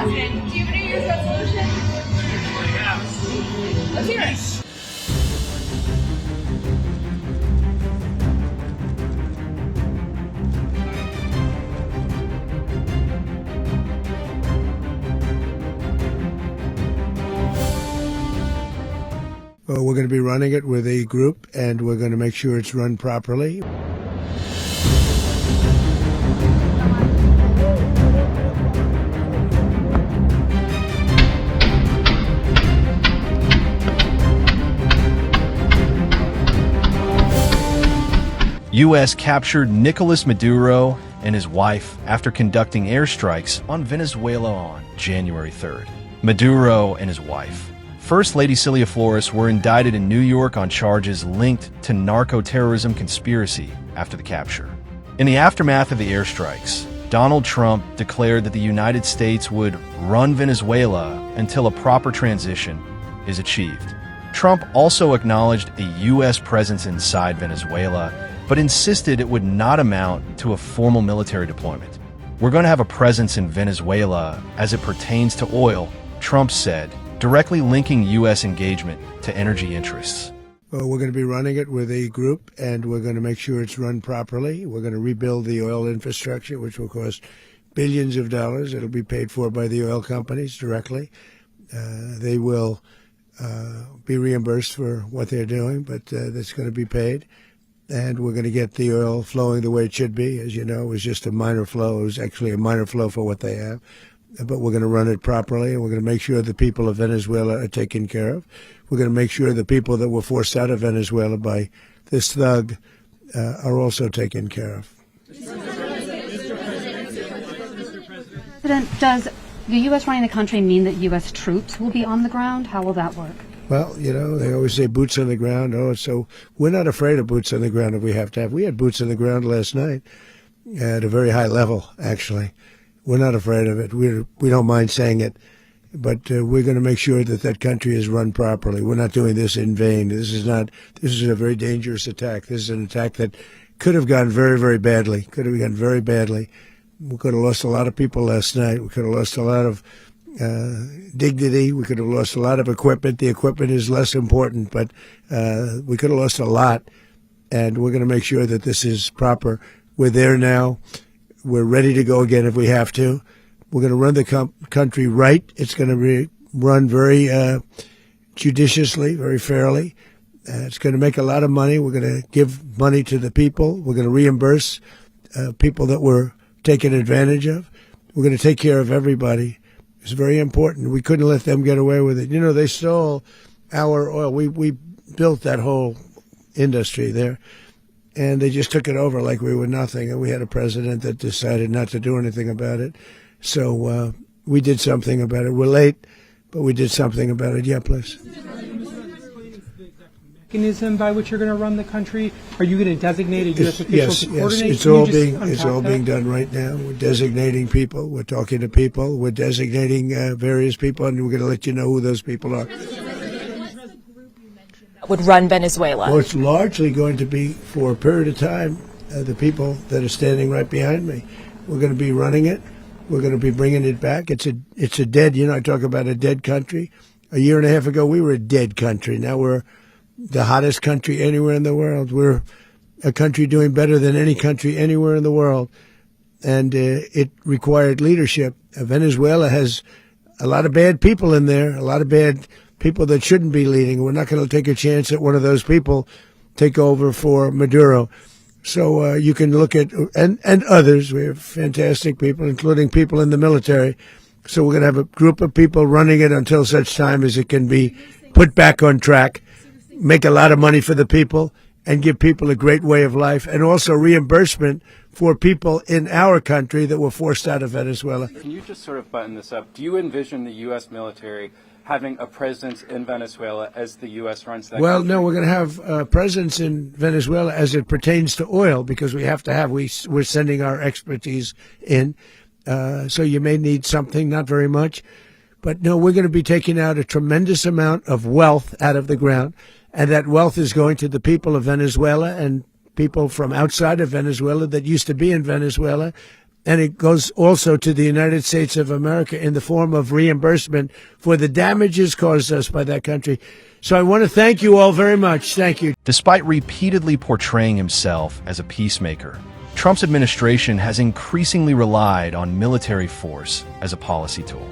President, do you have a New Year's resolution? Let's hear it. Well, we're going to be running it with a group, and we're going to make sure it's run properly. U.S. captured Nicolás Maduro and his wife after conducting airstrikes on Venezuela on January 3rd. Maduro and his wife, First Lady Celia Flores, were indicted in New York on charges linked to narco-terrorism conspiracy after the capture. In the aftermath of the airstrikes, Donald Trump declared that the United States would run Venezuela until a proper transition is achieved. Trump also acknowledged a U.S. presence inside Venezuela, but insisted it would not amount to a formal military deployment. We're going to have a presence in Venezuela as it pertains to oil, Trump said, directly linking U.S. engagement to energy interests. Well, we're going to be running it with a group, and we're going to make sure it's run properly. We're going to rebuild the oil infrastructure, which will cost billions of dollars. It'll be paid for by the oil companies directly. They will be reimbursed for what they're doing, but that's going to be paid. And we're going to get the oil flowing the way it should be. As you know, it was just a minor flow. It was actually a minor flow for what they have. But we're going to run it properly, and we're going to make sure the people of Venezuela are taken care of. We're going to make sure the people that were forced out of Venezuela by this thug are also taken care of. President, does the U.S. running the country mean that U.S. troops will be on the ground? How will that work? Well, you know, they always say boots on the ground. Oh, so we're not afraid of boots on the ground if we have to have. We had boots on the ground last night at a very high level, actually. We're not afraid of it. We don't mind saying it. But we're going to make sure that that country is run properly. We're not doing this in vain. This is a very dangerous attack. This is an attack that could have gone very, very badly. Could have gone very badly. We could have lost a lot of people last night. We could have lost a lot of dignity. We could have lost a lot of equipment. The equipment is less important, but we could have lost a lot. And we're going to make sure that this is proper. We're there now. We're ready to go again if we have to. We're going to run the country right. It's going to be run very judiciously, very fairly. It's going to make a lot of money. We're going to give money to the people. We're going to reimburse people that were taken advantage of. We're going to take care of everybody. It's very important. We couldn't let them get away with it. You know, they stole our oil. We built that whole industry there, and they just took it over like we were nothing. And we had a president that decided not to do anything about it. So we did something about it. We're late, but we did something about it. Yeah, please. Mechanism by which you're going to run the country? Are you going to designate a U.S. official to coordinate? Yes, it's all being done right now. We're designating people. We're talking to people. We're designating various people, and we're going to let you know who those people are. Would run Venezuela? Well, it's largely going to be for a period of time the people that are standing right behind me. We're going to be running it. We're going to be bringing it back. It's a dead. You know, I talk about a dead country. A year and a half ago, we were a dead country. Now we're the hottest country anywhere in the world. We're a country doing better than any country anywhere in the world. And it required leadership. Venezuela has a lot of bad people in there, a lot of bad people that shouldn't be leading. We're not going to take a chance that one of those people take over for Maduro. So you can look at, and others. We have fantastic people, including people in the military. So we're going to have a group of people running it until such time as it can be put back on track, make a lot of money for the people, and give people a great way of life, and also reimbursement for people in our country that were forced out of Venezuela. Can you just sort of button this up? Do you envision the U.S. military having a presence in Venezuela as the U.S. runs that country? No, we're going to have a presence in Venezuela as it pertains to oil, because we have to have, we're sending our expertise in. So you may need something, not very much. But no, we're going to be taking out a tremendous amount of wealth out of the ground. And that wealth is going to the people of Venezuela and people from outside of Venezuela that used to be in Venezuela. and it goes also to the United States of America in the form of reimbursement for the damages caused us by that country. So I want to thank you all very much. Thank you. Despite repeatedly portraying himself as a peacemaker, Trump's administration has increasingly relied on military force as a policy tool.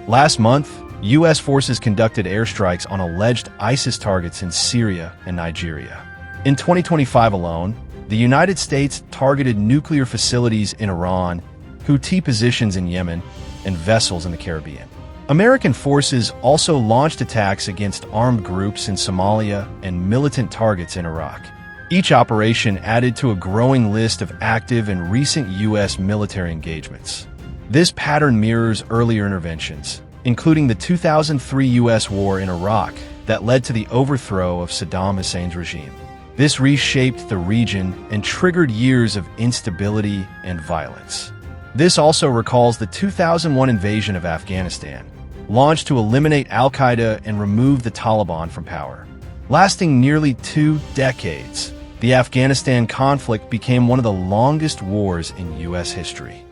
Last month, U.S. forces conducted airstrikes on alleged ISIS targets in Syria and Nigeria. In 2025 alone, the United States targeted nuclear facilities in Iran, Houthi positions in Yemen, and vessels in the Caribbean. American forces also launched attacks against armed groups in Somalia and militant targets in Iraq. Each operation added to a growing list of active and recent U.S. military engagements. This pattern mirrors earlier interventions, including the 2003 U.S. war in Iraq that led to the overthrow of Saddam Hussein's regime. This reshaped the region and triggered years of instability and violence. This also recalls the 2001 invasion of Afghanistan, launched to eliminate al-Qaeda and remove the Taliban from power. Lasting nearly 2 decades, the Afghanistan conflict became one of the longest wars in U.S. history.